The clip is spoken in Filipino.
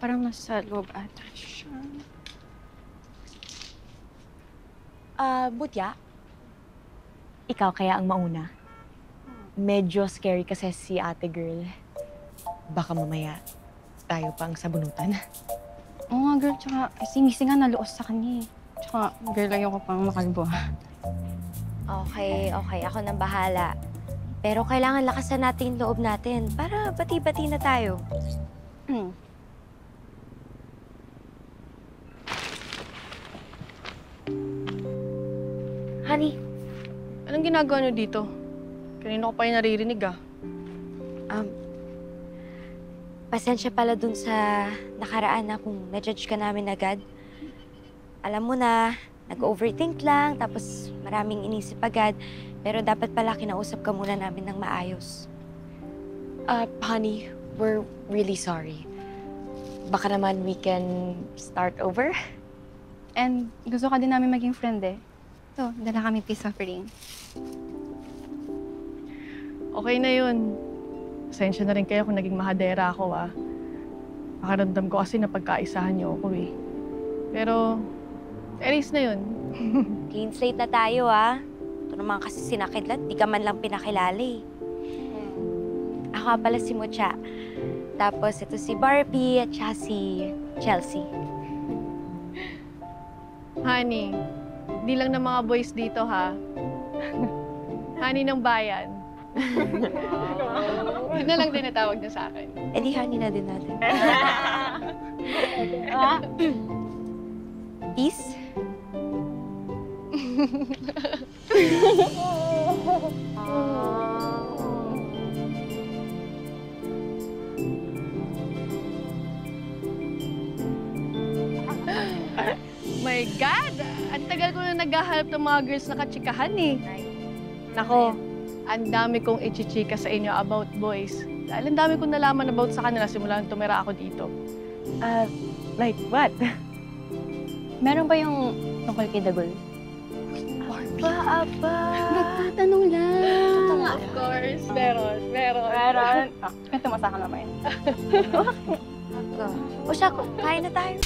Parang nasa loob ata siya. Butya? Ikaw kaya ang mauna? Medyo scary kasi si ate girl. Baka mamaya tayo pang sabunutan. Oo nga, girl. Tsaka singisi nga naluos sa kanya eh. Tsaka, girl, ayoko pang makalbo. Okay, okay. Ako nang bahala. Pero kailangan lakasan natin yung loob natin para bati-bati na tayo. Honey, Anong ginagawa niyo dito? Kanina ko pa yung naririnig, ah. pasensya pala dun sa nakaraan na kung na-judge ka namin agad. Alam mo na, nag-overthink lang, tapos maraming inisip agad. Pero dapat pala kinausap ka muna namin ng maayos. Honey, we're really sorry. Baka naman we can start over? And gusto ka din namin maging friend eh. So, dala kami peace offering. Okay na yun. Pasensya na rin kayo kung naging mahadera ako, ah. Pakaramdam ko kasi na pagkaisahan niyo ako, eh. Pero, erase na yun. Clean slate na tayo, ah. Ito naman kasi sinakidlat, di ka man lang pinakilala, eh. Ako nga pala si Mucha. Tapos ito si Barbie at saka si Chelsea. Honey, di lang ng mga boys dito, ha? Honey ng bayan. Yun na lang din natawag niya sa akin. Eh di honey na din natin. Peace? My God! Ang tagal ko na naghahanap ng mga girls na katsikahan, eh. Nako, ang dami kong ichichika sa inyo about boys. Dahil ang dami kong nalaman about sa kanila simula nung tumira ako dito. Like what? Meron ba yung tungkol kay Dagol? Aba. Nagtatanong lang. Of course, meron. Meron. Kwento mo sa akin naman. O siya, kain na tayo.